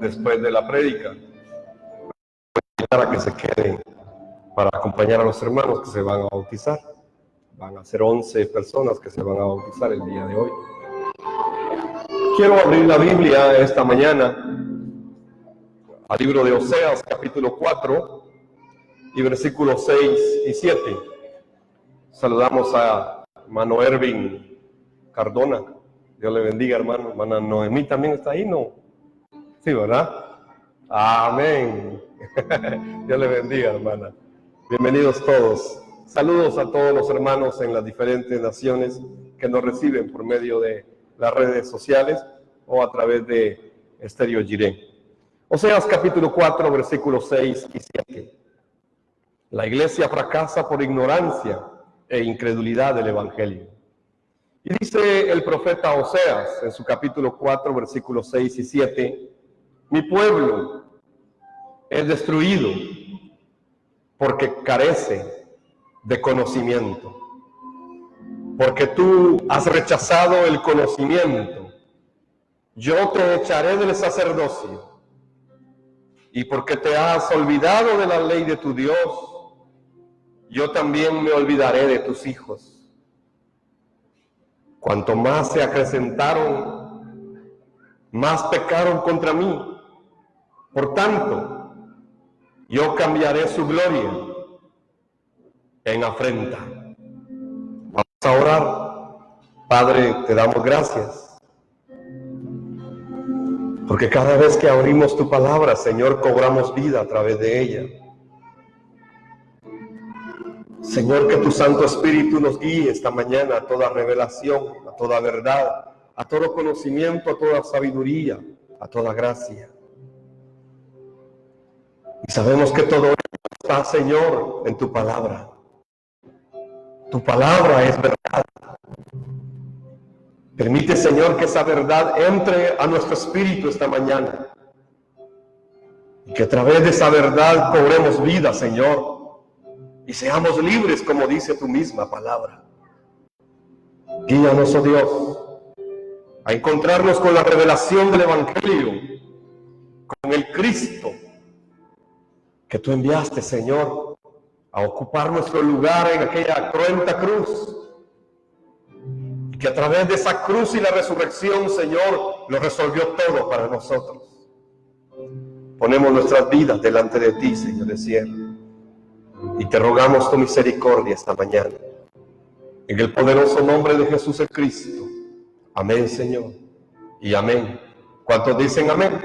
después de la prédica para que se queden para acompañar a los hermanos que se van a bautizar. Van a ser 11 personas que se van a bautizar el día de hoy. Quiero abrir la Biblia esta mañana al libro de Oseas, capítulo 4, y versículos 6 y 7. Saludamos a hermano Ervin Cardona. Dios le bendiga, hermano. Hermana Noemí también está ahí, ¿no? Sí, ¿verdad? Amén. Dios le bendiga, hermana. Bienvenidos todos. Saludos a todos los hermanos en las diferentes naciones que nos reciben por medio de las redes sociales o a través de Estéreo Jiré. Oseas capítulo 4, versículos 6 y 7. La iglesia fracasa por ignorancia e incredulidad del evangelio. Y dice el profeta Oseas en su capítulo 4, versículos 6 y 7, mi pueblo es destruido porque carece de conocimiento. Porque tú has rechazado el conocimiento, yo te echaré del sacerdocio. Y porque te has olvidado de la ley de tu Dios, yo también me olvidaré de tus hijos. Cuanto más se acrecentaron, más pecaron contra mí. Por tanto, yo cambiaré su gloria en afrenta. Vamos a orar. Padre, te damos gracias. Porque cada vez que abrimos tu palabra, Señor, cobramos vida a través de ella. Señor, que tu Santo Espíritu nos guíe esta mañana a toda revelación, a toda verdad, a todo conocimiento, a toda sabiduría, a toda gracia. Y sabemos que todo esto está, Señor, en tu palabra. Tu palabra es verdad. Permite, Señor, que esa verdad entre a nuestro espíritu esta mañana. Y que a través de esa verdad cobremos vida, Señor. Y seamos libres, como dice tu misma palabra. Guíanos, oh Dios, a encontrarnos con la revelación del Evangelio, con el Cristo que tú enviaste, Señor, a ocupar nuestro lugar en aquella cruenta cruz. Y que a través de esa cruz y la resurrección, Señor, lo resolvió todo para nosotros. Ponemos nuestras vidas delante de ti, Señor de cielo. Y te rogamos tu misericordia esta mañana. En el poderoso nombre de Jesús el Cristo. Amén, Señor. Y amén. ¿Cuántos dicen amén?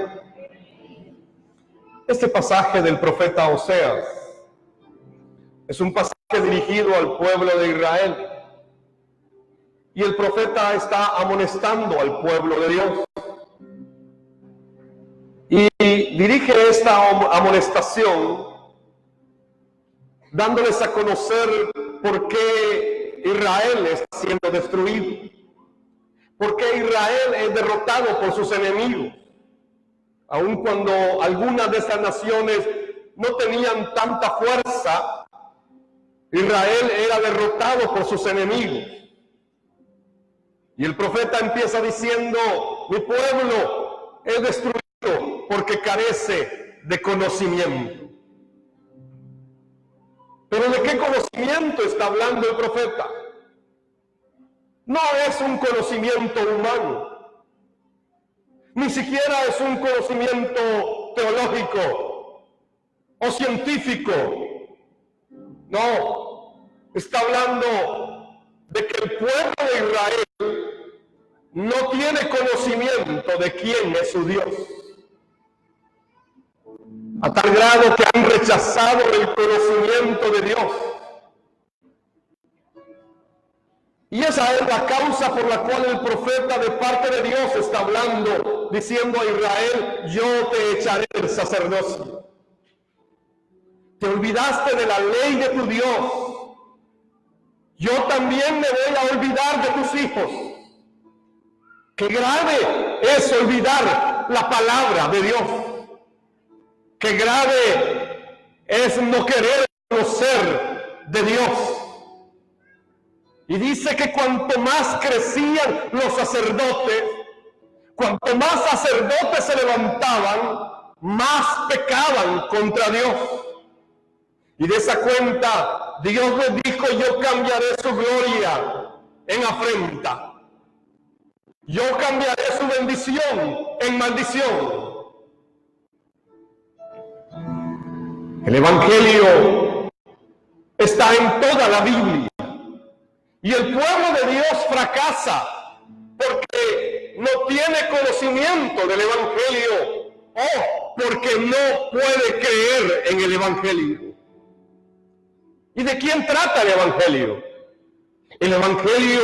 Este pasaje del profeta Oseas es un pasaje dirigido al pueblo de Israel. Y el profeta está amonestando al pueblo de Dios. Y dirige esta amonestación dándoles a conocer por qué Israel está siendo destruido. Por qué Israel es derrotado por sus enemigos. Aun cuando algunas de esas naciones no tenían tanta fuerza, Israel era derrotado por sus enemigos. Y el profeta empieza diciendo, mi pueblo es destruido porque carece de conocimiento. ¿Pero de qué conocimiento está hablando el profeta? No es un conocimiento humano, ni siquiera es un conocimiento teológico o científico. No, está hablando de que el pueblo de Israel no tiene conocimiento de quién es su Dios. A tal grado que han rechazado el conocimiento de Dios. Y esa es la causa por la cual el profeta de parte de Dios está hablando, diciendo a Israel, yo te echaré del sacerdocio. Te olvidaste de la ley de tu Dios. Yo también me voy a olvidar de tus hijos. Qué grave es olvidar la palabra de Dios. Qué grave es no querer conocer de Dios. Y dice que cuanto más crecían los sacerdotes, Cuanto más sacerdotes se levantaban, más pecaban contra Dios. Y de esa cuenta, Dios les dijo: yo cambiaré su gloria en afrenta. Yo cambiaré su bendición en maldición. El Evangelio está en toda la Biblia. Y el pueblo de Dios fracasa porque no tiene conocimiento del Evangelio o porque no puede creer en el Evangelio. ¿Y de quién trata el Evangelio? El Evangelio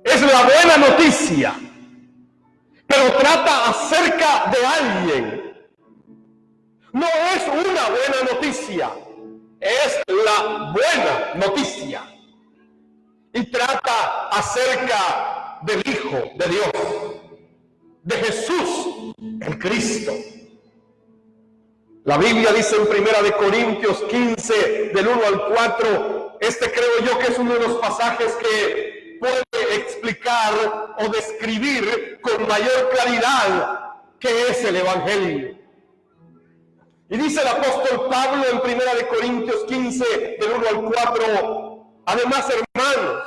es la buena noticia, pero trata acerca de alguien. No es una buena noticia, es la buena noticia. Y trata acerca del Hijo de Dios, de Jesús, el Cristo. La Biblia dice en 1 Corintios 15, del 1 al 4, creo yo que es uno de los pasajes que puede explicar o describir con mayor claridad qué es el Evangelio. Y dice el apóstol Pablo en 1 Corintios 15, del 1 al 4, además, hermanos,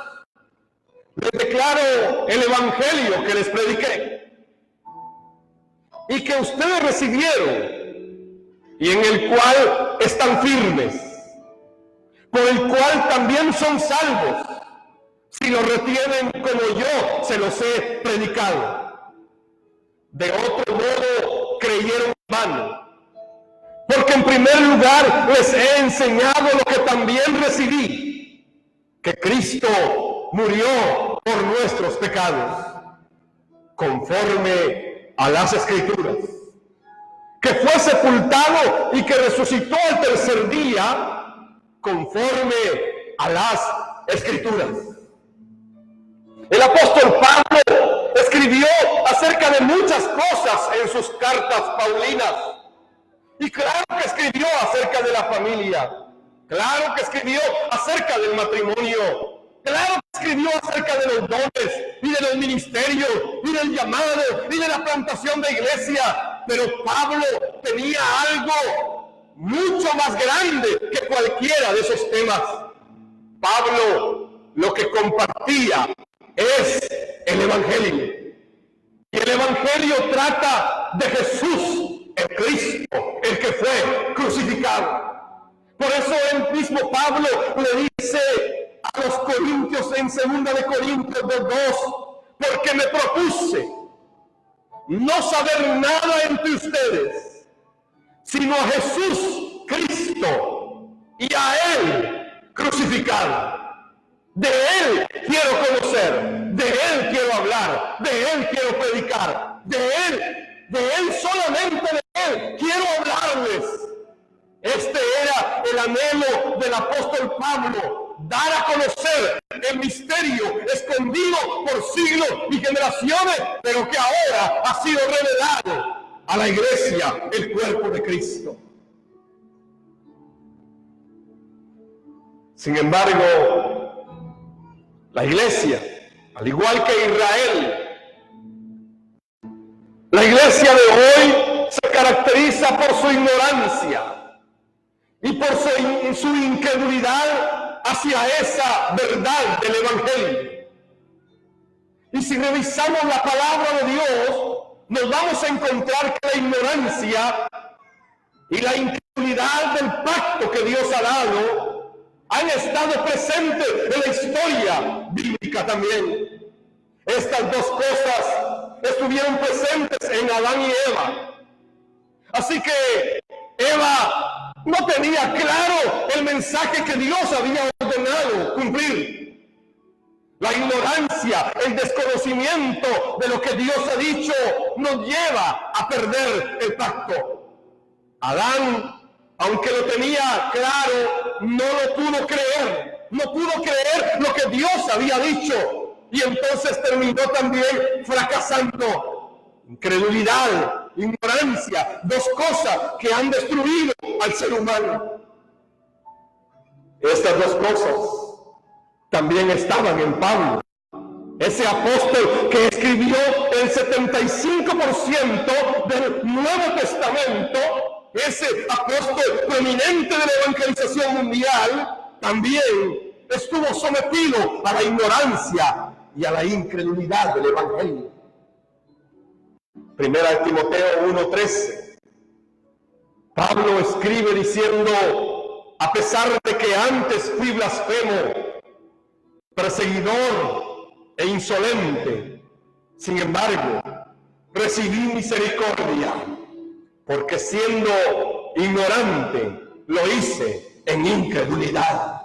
les declaro el Evangelio que les prediqué y que ustedes recibieron y en el cual están firmes, por el cual también son salvos, si lo retienen como yo se los he predicado. De otro modo creyeron en vano. Porque en primer lugar les he enseñado lo que también recibí, que Cristo murió por nuestros pecados, conforme a las Escrituras, que fue sepultado y que resucitó al tercer día, conforme a las Escrituras. El apóstol Pablo escribió acerca de muchas cosas en sus cartas paulinas. Y claro que escribió acerca de la familia, claro que escribió acerca del matrimonio, claro que escribió acerca de los dones y de los ministerios y del llamado y de la plantación de iglesia. Pero Pablo tenía algo mucho más grande que cualquiera de esos temas. Pablo lo que compartía es el Evangelio. Y el Evangelio trata de Jesús, el Cristo, el que fue crucificado. Por eso el mismo Pablo le dice a los corintios en 2 Corintios 2, porque me propuse no saber nada entre ustedes, sino a Jesús Cristo y a Él crucificado. De Él quiero conocer, de Él quiero hablar, de Él quiero predicar, de Él, solamente de Él quiero hablarles. Este era el anhelo del apóstol Pablo, dar a conocer el misterio escondido por siglos y generaciones, pero que ahora ha sido revelado a la iglesia, el cuerpo de Cristo. Sin embargo, la iglesia, al igual que Israel, la iglesia de hoy se caracteriza por su ignorancia y por su incredulidad hacia esa verdad del Evangelio. Y si revisamos la palabra de Dios, nos vamos a encontrar que la ignorancia y la incredulidad del pacto que Dios ha dado han estado presentes en la historia bíblica también. Estas dos cosas estuvieron presentes en Adán y Eva. Así que Eva no tenía claro el mensaje que Dios había ordenado cumplir. La ignorancia, el desconocimiento de lo que Dios ha dicho nos lleva a perder el pacto. Adán, aunque lo tenía claro, no lo pudo creer. No pudo creer lo que Dios había dicho. Y entonces terminó también fracasando. Incredulidad, ignorancia, dos cosas que han destruido al ser humano. Estas dos cosas también estaban en Pablo. Ese apóstol que escribió el 75% del Nuevo Testamento, ese apóstol prominente de la evangelización mundial, también estuvo sometido a la ignorancia y a la incredulidad del evangelio. Primera de Timoteo 1:13. Pablo escribe diciendo: a pesar de que antes fui blasfemo, perseguidor e insolente, sin embargo, recibí misericordia, porque siendo ignorante, lo hice en incredulidad.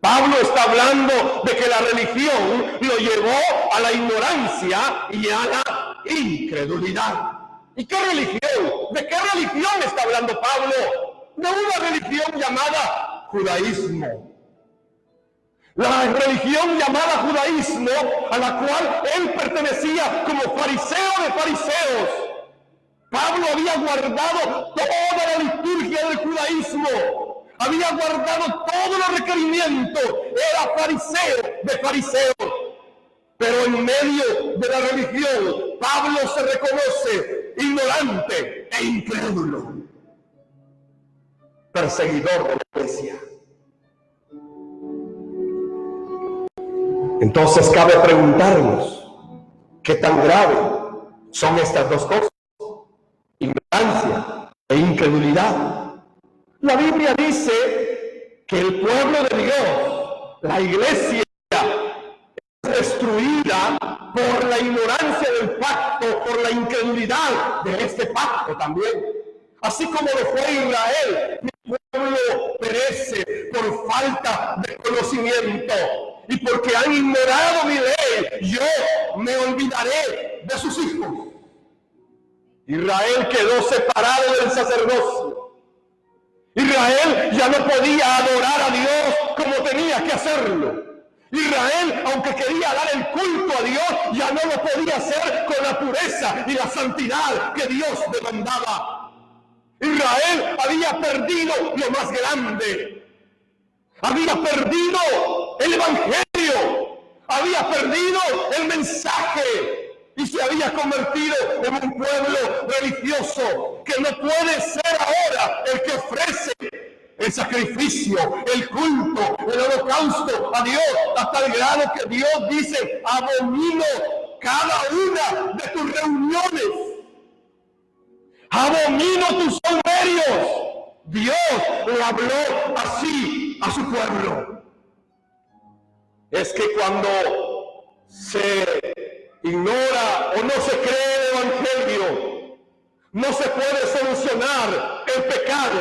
Pablo está hablando de que la religión lo llevó a la ignorancia y a la incredulidad. ¿Y qué religión? ¿De qué religión está hablando Pablo? De una religión llamada judaísmo. La religión llamada judaísmo, a la cual él pertenecía como fariseo de fariseos. Pablo había guardado toda la liturgia del judaísmo, había guardado todos los requerimientos, era fariseo de fariseos. Pero en medio de la religión, Pablo se reconoce ignorante e incrédulo, perseguidor de la iglesia. Entonces cabe preguntarnos, ¿qué tan grave son estas dos cosas? Ignorancia e incredulidad. La Biblia dice que el pueblo de Dios, la iglesia, es destruida por la ignorancia del pacto, por la incredulidad de este pacto también. Así como lo fue Israel, mi pueblo perece por falta de conocimiento. Y porque han ignorado mi ley, yo me olvidaré de sus hijos. Israel quedó separado del sacerdocio. Israel ya no podía adorar a Dios como tenía que hacerlo. Israel, aunque quería dar el culto a Dios, ya no lo podía hacer con la pureza y la santidad que Dios demandaba. Israel había perdido lo más grande. Había perdido el evangelio, había perdido el mensaje y se había convertido en un pueblo religioso que no puede ser ahora el que ofrece el sacrificio, el culto, el holocausto a Dios, hasta el grado que Dios dice: abomino cada una de tus reuniones, abomino tus salmerios. Dios le habló así a su pueblo. Es que cuando se ignora o no se cree el evangelio, no se puede solucionar el pecado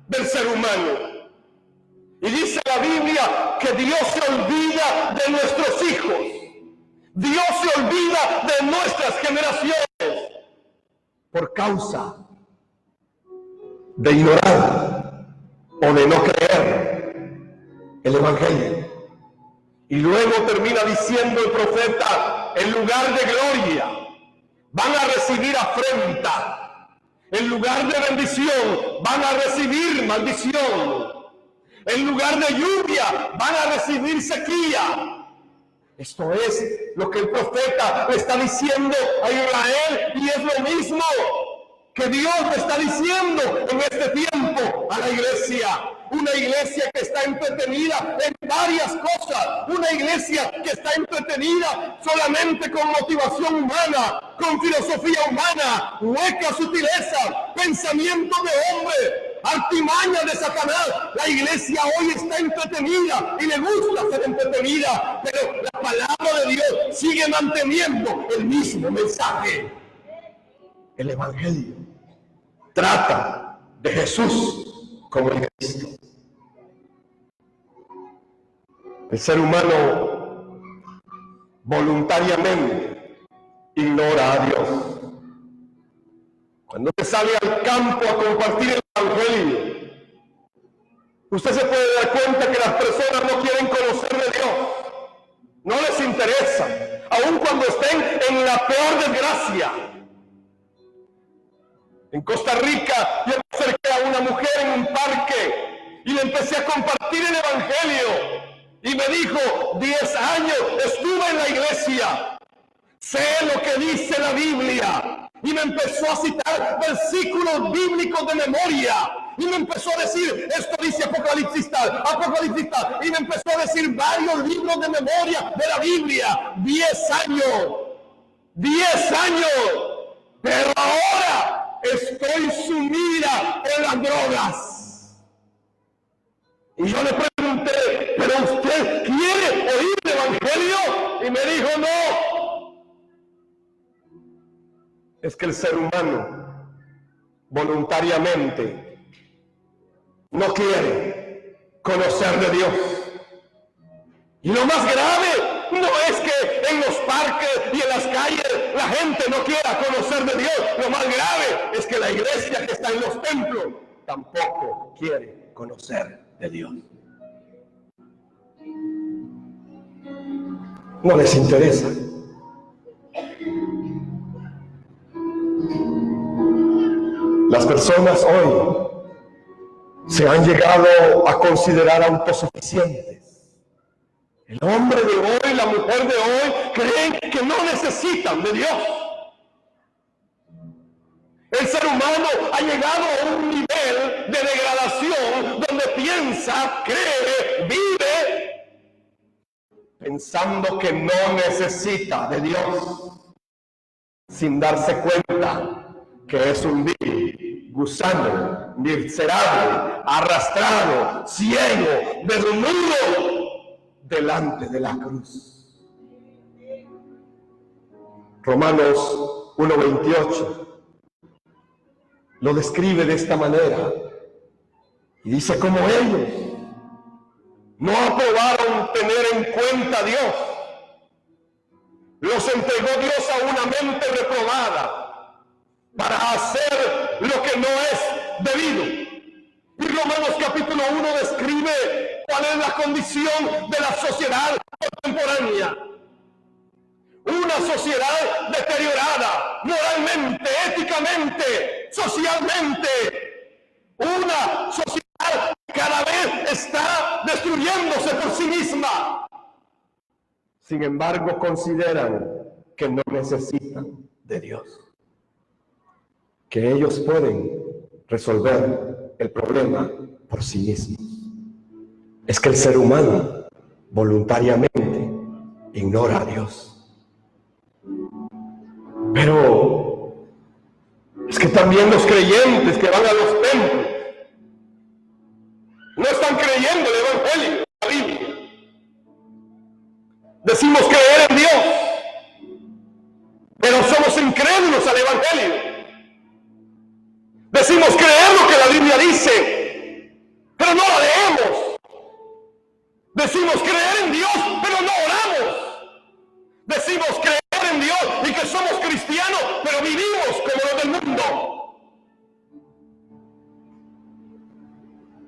del ser humano. Y dice la Biblia que Dios se olvida de nuestros hijos. Dios se olvida de nuestras generaciones por causa de ignorar o de no creer el evangelio. Y luego termina diciendo el profeta: en lugar de gloria van a recibir afrenta, en lugar de bendición van a recibir maldición, en lugar de lluvia van a recibir sequía. Esto es lo que el profeta le está diciendo a Israel, y es lo mismo que Dios le está diciendo en este tiempo a la iglesia. Una iglesia que está entretenida en varias cosas, una iglesia que está entretenida solamente con motivación humana, con filosofía humana, hueca sutileza, pensamiento de hombre, artimaña de Satanás. La iglesia hoy está entretenida y le gusta ser entretenida, pero la palabra de Dios sigue manteniendo el mismo mensaje. El evangelio trata de Jesús como el Cristo. El ser humano voluntariamente ignora a Dios. Cuando usted sale al campo a compartir el evangelio, usted se puede dar cuenta que las personas no quieren conocer de Dios. No les interesa, aun cuando estén en la peor desgracia. En Costa Rica yo me acerqué a una mujer en un parque y le empecé a compartir el evangelio. Y me dijo, 10 años estuve en la iglesia, sé lo que dice la Biblia. Y me empezó a citar versículos bíblicos de memoria. Y me empezó a decir, esto dice Apocalipsis tal, Apocalipsis tal. Y me empezó a decir varios libros de memoria de la Biblia. 10 años. 10 años. Pero ahora estoy sumida en las drogas. Y yo le pregunté, ¿pero usted quiere oír el evangelio? Y me dijo, no. Es que el ser humano voluntariamente no quiere conocer de Dios. Y lo más grave no es que en los parques y en las calles la gente no quiera conocer de Dios. Lo más grave es que la iglesia que está en los templos tampoco quiere conocer de Dios. No les interesa. Las personas hoy se han llegado a considerar autosuficientes. El hombre de hoy, la mujer de hoy, creen que no necesitan de Dios. El ser humano ha llegado a un nivel de degradación donde piensa, cree, vive, pensando que no necesita de Dios, sin darse cuenta que es un vil, gusano, miserable, arrastrado, ciego, desnudo, delante de la cruz. Romanos 1:28 lo describe de esta manera y dice, como ellos no aprobaron tener en cuenta a Dios, los entregó Dios a una mente reprobada para hacer lo que no es debido. Y Romanos capítulo 1 describe cuál es la condición de la sociedad contemporánea. Una sociedad deteriorada, moralmente, éticamente, socialmente. Una sociedad que cada vez está destruyéndose por sí misma. Sin embargo, consideran que no necesitan de Dios. Que ellos pueden resolver el problema por sí mismos. Es que el ser humano voluntariamente ignora a Dios. Pero es que también los creyentes que van a los templos no están creyendo el evangelio, la Biblia. Decimos creer en Dios, pero somos incrédulos al evangelio. Decimos creer lo que la Biblia dice, pero no la leemos. Decimos creer en Dios, pero no oramos. Decimos creer en Dios y que somos cristianos, pero vivimos como los del mundo.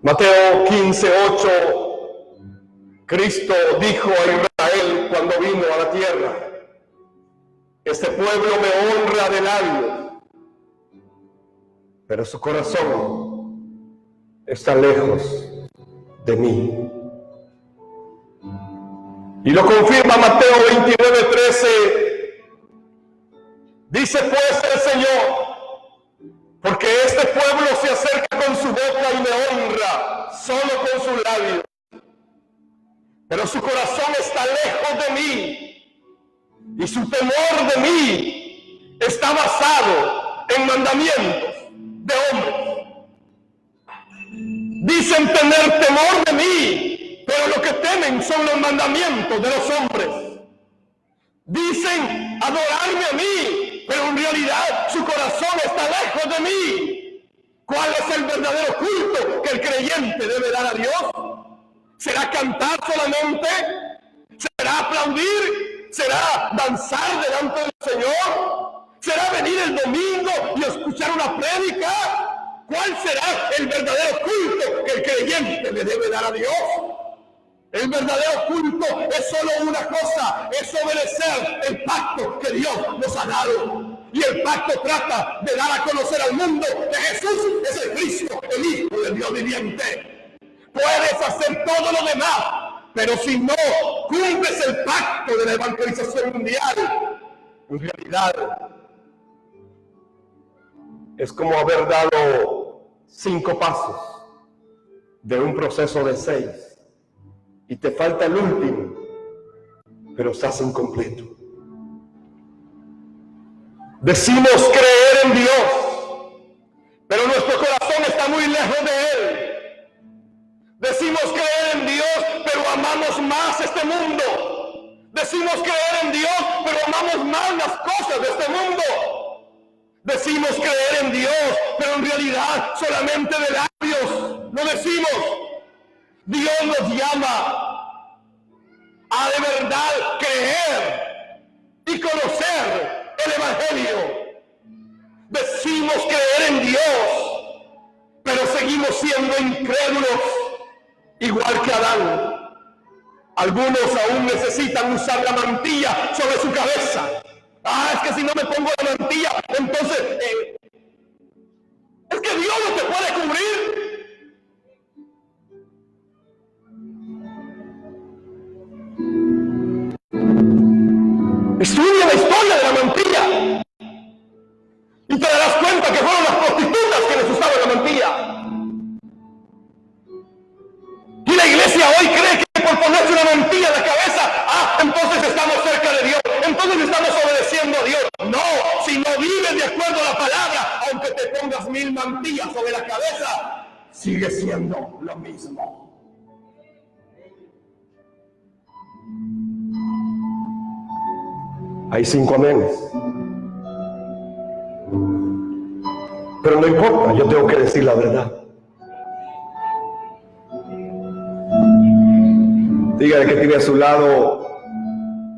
Mateo 15:8, Cristo dijo a Israel cuando vino a la tierra, este pueblo me honra de labios, pero su corazón está lejos de mí. Y lo confirma Mateo 29:13. Dice pues el Señor, porque este pueblo se acerca con su boca y me honra solo con sus labios, pero su corazón está lejos de mí, y su temor de mí está basado en mandamientos de hombres. Dicen tener temor de mí, pero lo que temen son los mandamientos de los hombres. Dicen adorarme a mí, pero en realidad su corazón está lejos de mí. ¿Cuál es el verdadero culto que el creyente debe dar a Dios? ¿Será cantar solamente? ¿Será aplaudir? ¿Será danzar delante del Señor? ¿Será venir el domingo y escuchar una prédica? ¿Cuál será el verdadero culto que el creyente le debe dar a Dios? El verdadero culto es solo una cosa, es obedecer el pacto que Dios nos ha dado. Y el pacto trata de dar a conocer al mundo que Jesús es el Cristo, el Hijo del Dios viviente. Puedes hacer todo lo demás, Pero si no cumples el pacto de la evangelización mundial, en realidad es como haber dado 5 pasos de un proceso de 6 y te falta el último, pero estás incompleto. Decimos creer en Dios, pero nuestro corazón está muy lejos de Él. Decimos creer en Dios, pero amamos más este mundo. Decimos creer en Dios, pero amamos más las cosas de este mundo. Decimos creer en Dios, pero en realidad solamente de labios lo decimos. Dios nos llama a de verdad creer y conocer el Evangelio. Decimos creer en Dios, pero seguimos siendo incrédulos, igual que Adán. Algunos aún necesitan usar la mantilla sobre su cabeza. Es que si no me pongo la mantilla, entonces es que Dios no te puede cubrir. Estudia la historia de la mantilla y te darás cuenta que fueron las prostitutas que les usaban la mantilla. Y la iglesia hoy cree que por ponerse una mantilla en la cabeza, entonces estamos cerca de Dios, entonces estamos obedeciendo a Dios. No, si no vives de acuerdo a la palabra, aunque te pongas 1000 mantillas sobre la cabeza, sigue siendo lo mismo. Hay 5 amenes. Pero no importa, yo tengo que decir la verdad. Dígale que tiene a su lado,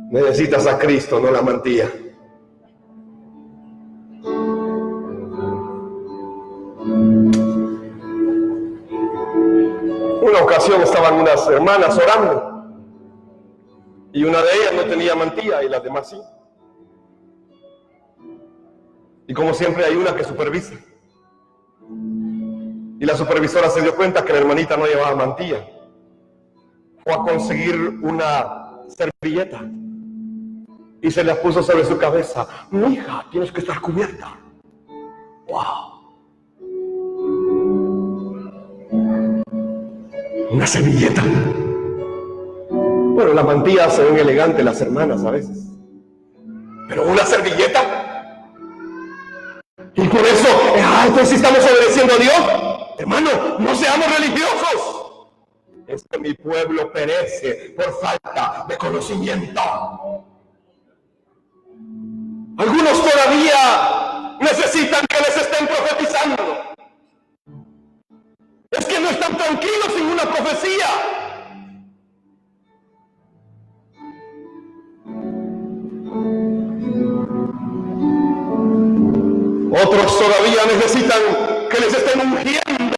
necesitas a Cristo, no la mantilla. Una ocasión estaban unas hermanas orando y una de ellas no tenía mantilla y las demás sí. Y como siempre hay una que supervisa. Y la supervisora se dio cuenta que la hermanita no llevaba mantilla. Fue a conseguir una servilleta y se la puso sobre su cabeza. Mija, tienes que estar cubierta. ¡Wow! Una servilleta. Bueno, las mantillas se ven elegantes las hermanas a veces. Pero una servilleta. Y por eso, entonces estamos obedeciendo a Dios. Hermano, no seamos religiosos. Es que mi pueblo perece por falta de conocimiento. Algunos todavía necesitan que les estén profetizando. Es que no están tranquilos sin una profecía. Otros todavía necesitan que les estén ungiendo.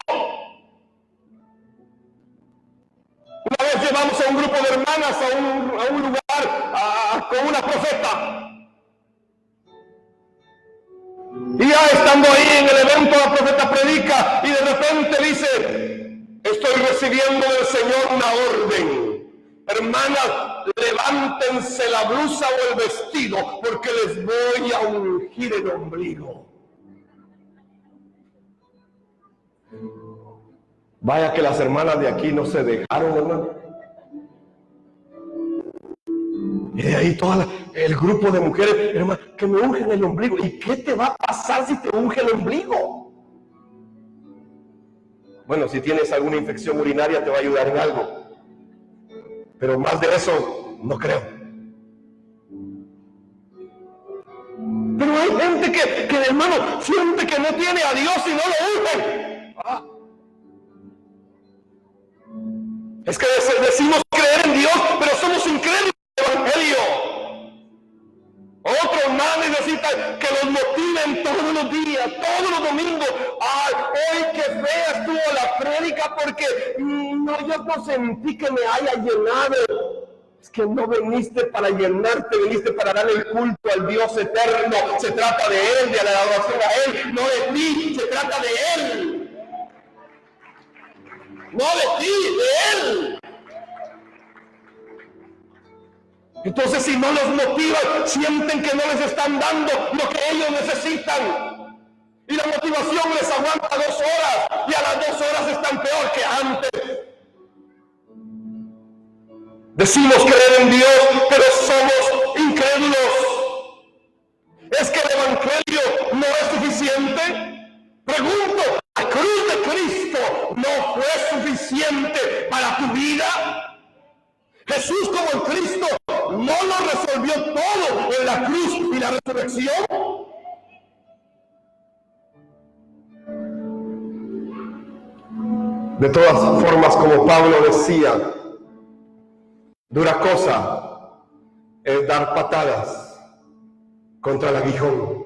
Una vez llevamos a un grupo de hermanas a un lugar con una profeta. Y ya estando ahí en el evento, la profeta predica y de repente dice: estoy recibiendo del Señor una orden. Hermanas, levántense la blusa o el vestido porque les voy a ungir el ombligo. Vaya que las hermanas de aquí no se dejaron, hermano. Y de ahí todo el grupo de mujeres, hermano, que me ungen el ombligo. ¿Y qué te va a pasar si te unge el ombligo? Bueno, si tienes alguna infección urinaria te va a ayudar en algo. Pero más de eso, no creo. Pero hay gente que hermano, siente que no tiene a Dios y no lo ungen. Es que decimos creer en Dios, pero somos incrédulos del Evangelio. Otros más necesitan que los motiven todos los días, todos los domingos. Hoy qué fea estuvo la prédica porque yo no sentí que me haya llenado. Es que no viniste para llenarte, viniste para darle el culto al Dios eterno. Se trata de Él, de la adoración a Él, no de ti, se trata de Él. No de ti, de Él. Entonces, si no los motivan, sienten que no les están dando lo que ellos necesitan. Y la motivación les aguanta 2 horas y a las 2 horas están peor que antes. Decimos creer en Dios, pero somos incrédulos. ¿Es que el Evangelio no es suficiente? Pregunto, ¿la cruz de Cristo no fue suficiente para tu vida? Jesús como el Cristo no lo resolvió todo en la cruz y la resurrección. De todas formas, como Pablo decía, dura cosa es dar patadas contra el aguijón.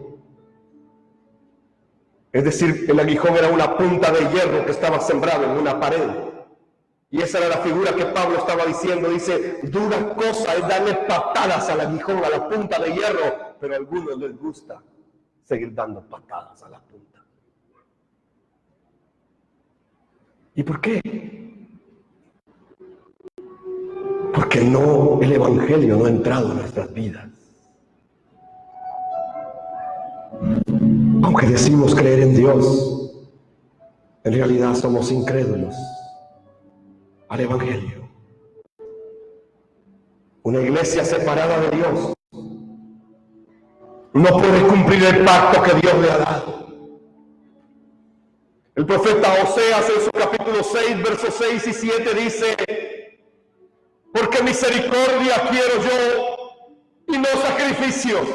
Es decir, el aguijón era una punta de hierro que estaba sembrado en una pared. Y esa era la figura que Pablo estaba diciendo. Dice, dura cosa es darle patadas al aguijón, a la punta de hierro, pero a algunos les gusta seguir dando patadas a la punta. ¿Y por qué? Porque el Evangelio no ha entrado en nuestras vidas. Aunque decimos creer en Dios, en realidad somos incrédulos al Evangelio. Una iglesia separada de Dios no puede cumplir el pacto que Dios le ha dado. El profeta Oseas en su capítulo 6, versos 6 y 7 dice, porque misericordia quiero yo y no sacrificios,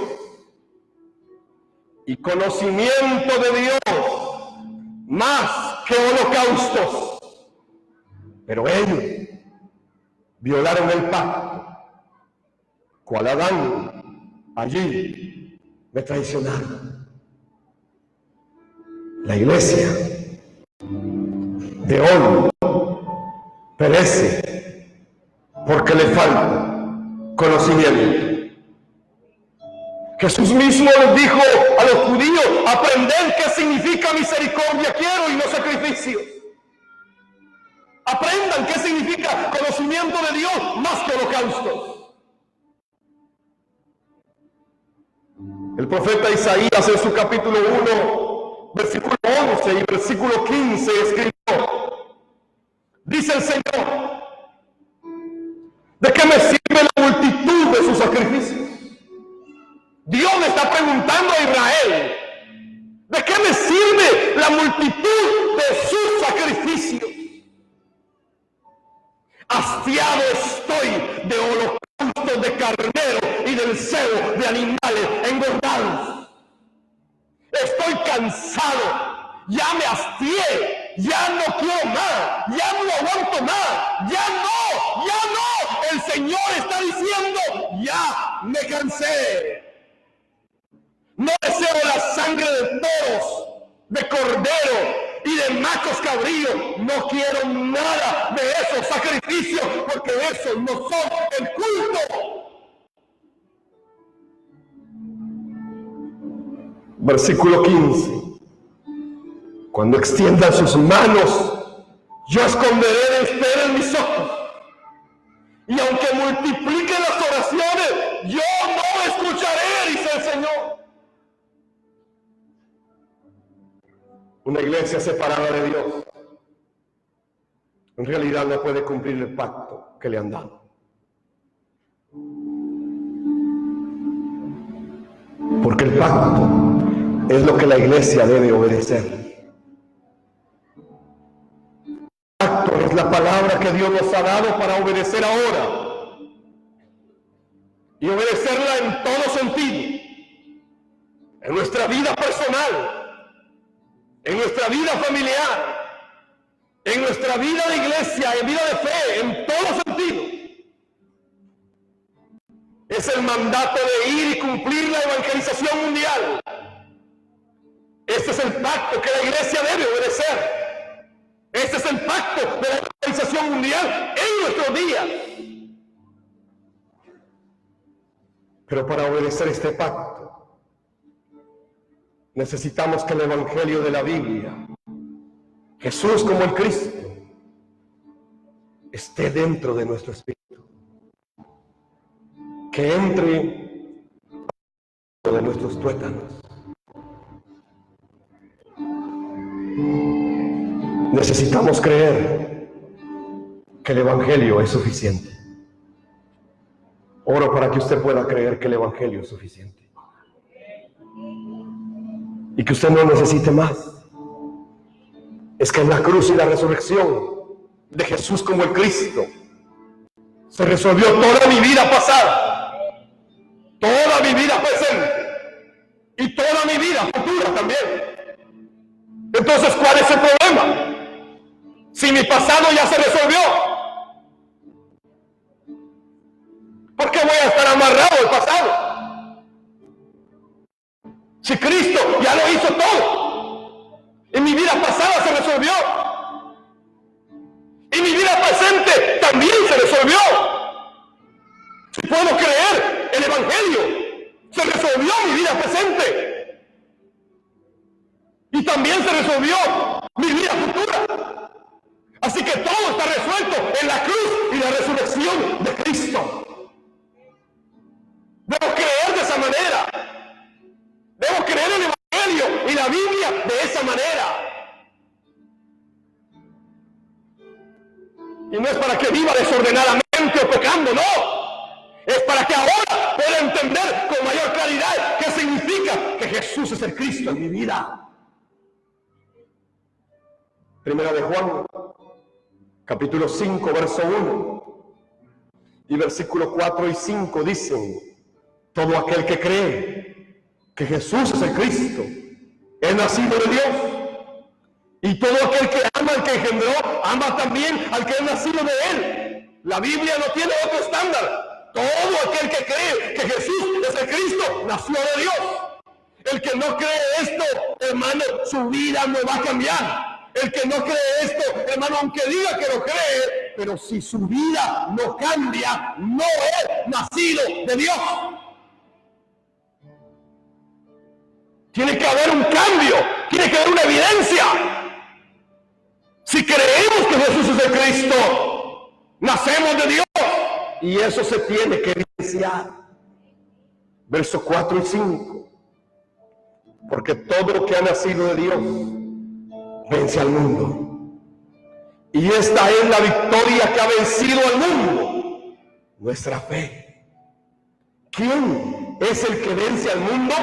y conocimiento de Dios más que holocaustos. Pero ellos violaron el pacto, cual Adán allí me traicionaron. La iglesia de hoy perece porque le falta conocimiento. Jesús mismo les dijo a los judíos, aprended qué significa misericordia quiero y no sacrificio. Aprendan qué significa conocimiento de Dios más que holocaustos. El profeta Isaías en su capítulo 1, versículo 11 y versículo 15 escribió, dice el Señor, ¿de qué me sirve la multitud de sus sacrificios? Dios le está preguntando a Israel, ¿de qué me sirve la multitud de sus sacrificios? Hastiado estoy de holocaustos de carnero y del cebo de animales engordados. Estoy cansado, ya me hastié, ya no quiero más, ya no aguanto más, ya no. El Señor está diciendo, ya me cansé. No deseo la sangre de toros, de cordero y de machos cabríos. No quiero nada de esos sacrificios, porque esos no son el culto. Versículo 15. Cuando extiendan sus manos, yo esconderé de ustedes mis ojos. Y aunque multipliquen las oraciones, yo no escucharé, dice el Señor. Una iglesia separada de Dios en realidad no puede cumplir el pacto que le han dado. Porque el pacto es lo que la iglesia debe obedecer. El pacto es la palabra que Dios nos ha dado para obedecer ahora. Y obedecerla en todo sentido. En nuestra vida personal, en nuestra vida familiar, en nuestra vida de iglesia, en vida de fe, en todo sentido. Es el mandato de ir y cumplir la evangelización mundial. Este es el pacto que la iglesia debe obedecer. Este es el pacto de la evangelización mundial en nuestros días. Pero para obedecer este pacto, necesitamos que el evangelio de la Biblia, Jesús como el Cristo, esté dentro de nuestro espíritu. que entre de nuestros tuétanos. Necesitamos creer que el Evangelio es suficiente. Oro para que usted pueda creer que el Evangelio es suficiente y que usted no necesite más. Es que en la cruz y la resurrección de Jesús como el Cristo se resolvió toda mi vida pasada, toda mi vida presente y toda mi vida futura también. Entonces, ¿cuál es el problema? Si mi pasado ya se resolvió, ¿por qué voy a estar amarrado al pasado? Si Cristo ya lo hizo todo, y mi vida pasada se resolvió, y mi vida presente también se resolvió. Si puedo creer el Evangelio, se resolvió mi vida presente, y también se resolvió mi vida futura. Así que todo está resuelto en la cruz y la resurrección de Cristo. Debo creer de esa manera. Debo creer en el Evangelio y la Biblia de esa manera. Y no es para que viva desordenadamente o pecando, no. Es para que ahora pueda entender con mayor claridad qué significa que Jesús es el Cristo en mi vida. Primera de Juan, capítulo 5, verso 1 y versículo 4 y 5 dicen: todo aquel que cree que Jesús es el Cristo es nacido de Dios, y todo aquel que ama al que engendró, ama también al que es nacido de él. La Biblia no tiene otro estándar. Todo aquel que cree que Jesús es el Cristo nació de Dios. El que no cree esto, hermano, su vida no va a cambiar. El que no cree esto, hermano, aunque diga que lo cree, pero si su vida no cambia, no es nacido de Dios. Tiene que haber un cambio, tiene que haber una evidencia. Si creemos que Jesús es el Cristo, nacemos de Dios, y eso se tiene que evidenciar. Versos 4 y 5. Porque todo lo que ha nacido de Dios vence al mundo. Y esta es la victoria que ha vencido al mundo: nuestra fe. ¿Quién es el que vence al mundo?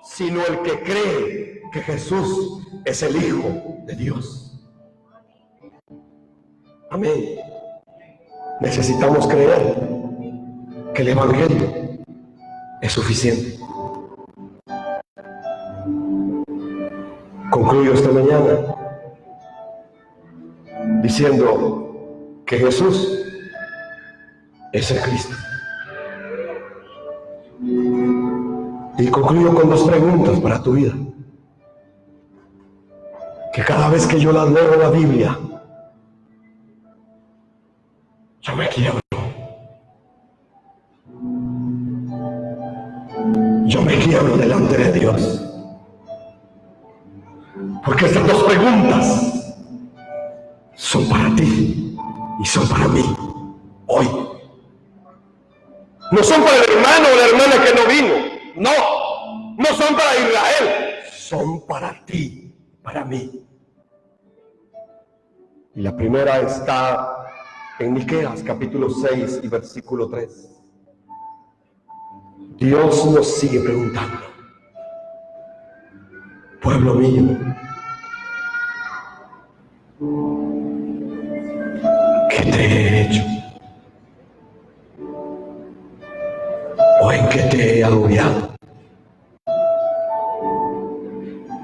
Sino el que cree que Jesús es el Hijo de Dios. Amén. Necesitamos creer que el Evangelio es suficiente. Concluyo esta mañana diciendo que Jesús es el Cristo. Y concluyo con dos preguntas para tu vida, que cada vez que yo las leo en la Biblia, yo me quiebro. Yo me quiebro delante de Dios. Porque estas dos preguntas son para ti y son para mí hoy. No son para el hermano o la hermana que no vino. No son para Israel. Son para ti, para mí. Y la primera está en Miqueas, capítulo 6 y versículo 3. Dios nos sigue preguntando: pueblo mío, ¿qué te he hecho? ¿O en qué te he agobiado?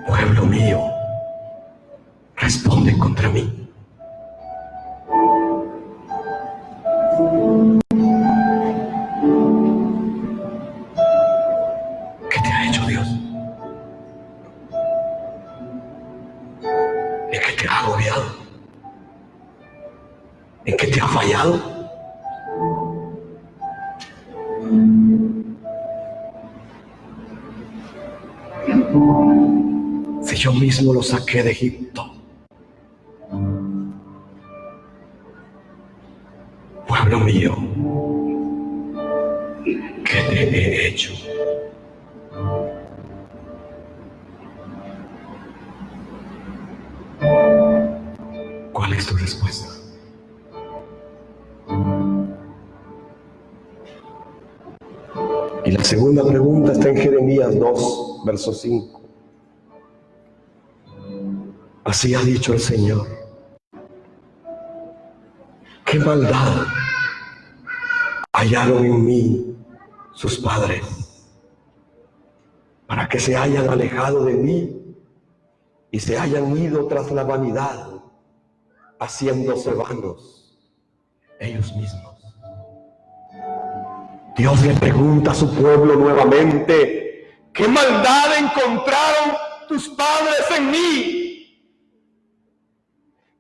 Pueblo mío, responde contra mí. ¿Qué te ha hecho Dios? ¿En qué te ha agobiado? ¿En qué te ha fallado? Si yo mismo lo saqué de Egipto, pueblo mío, he hecho? ¿Cuál es tu respuesta? Y la segunda pregunta está en Jeremías 2, verso 5. Así ha dicho el Señor: ¿qué maldad hallaron en mí sus padres, para que se hayan alejado de mí y se hayan ido tras la vanidad, haciéndose vanos ellos mismos? Dios le pregunta a su pueblo nuevamente: ¿qué maldad encontraron tus padres en mí?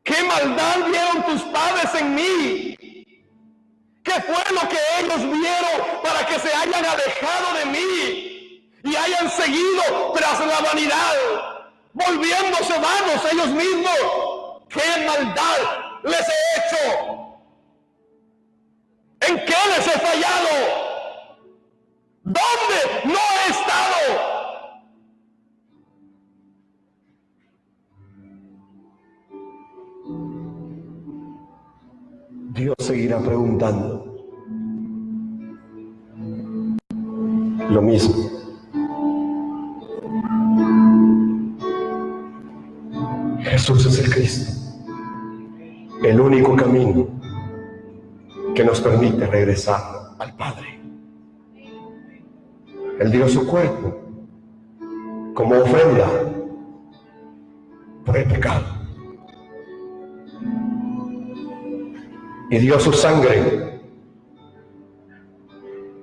¿Qué maldad vieron tus padres en mí? ¿Qué fue lo que ellos vieron para que se hayan alejado de mí y hayan seguido tras la vanidad, volviéndose vanos ellos mismos? ¿Qué maldad les he hecho? ¿En qué les he fallado? ¿Dónde no he estado? Dios seguirá preguntando lo mismo. Jesús es el Cristo, el único camino que nos permite regresar al Padre. Él dio su cuerpo como ofrenda por el pecado, y dio su sangre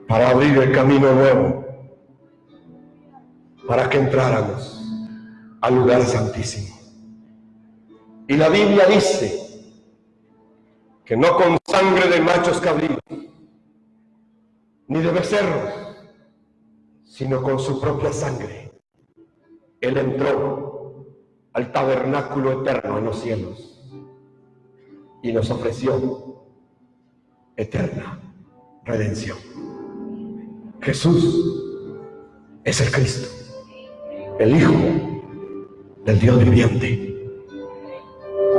para abrir el camino nuevo, para que entráramos al lugar santísimo. Y la Biblia dice que no con sangre de machos cabríos ni de becerros, sino con su propia sangre, Él entró al tabernáculo eterno en los cielos y nos ofreció eterna redención. Jesús es el Cristo, el Hijo del Dios viviente.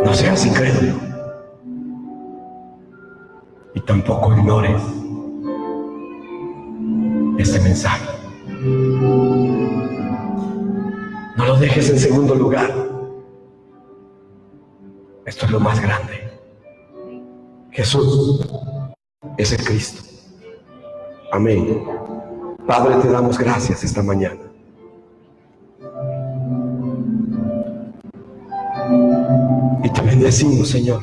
No seas incrédulo y tampoco ignores este mensaje. No lo dejes en segundo lugar. Esto es lo más grande. Jesús es el Cristo. Amén. Padre, te damos gracias esta mañana. Y te bendecimos, Señor,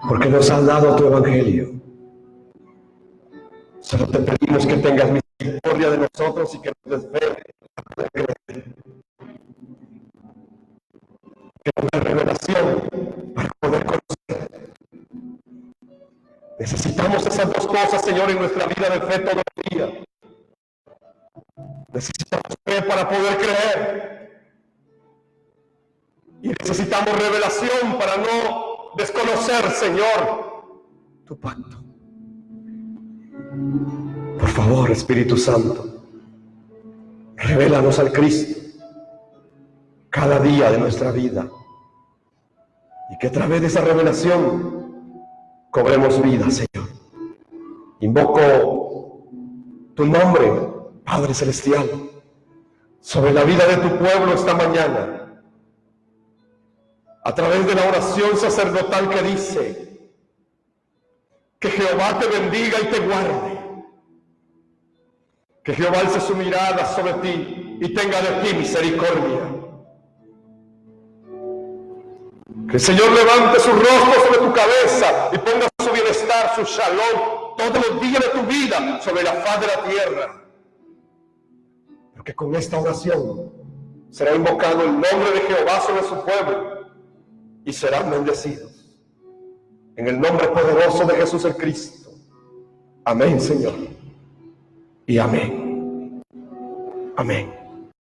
porque nos has dado tu evangelio. Solo te pedimos que tengas misericordia de nosotros y que nos des fe, que nos des revelación para poder conocer. Necesitamos esas dos cosas, Señor, en nuestra vida de fe todo el día. Necesitamos fe para poder creer. Y necesitamos revelación para no desconocer, Señor, tu pacto. Por favor, Espíritu Santo, revélanos al Cristo cada día de nuestra vida, y que a través de esa revelación cobremos vida, Señor. Invoco tu nombre, Padre Celestial, sobre la vida de tu pueblo esta mañana, a través de la oración sacerdotal que dice: que Jehová te bendiga y te guarde, que Jehová alce su mirada sobre ti y tenga de ti misericordia, que el Señor levante su rostro sobre tu cabeza y ponga su bienestar, su shalom, todos los días de tu vida sobre la faz de la tierra. Porque con esta oración será invocado el nombre de Jehová sobre su pueblo y serán bendecidos. En el nombre poderoso de Jesús el Cristo. Amén, Señor. Y amén. Amén.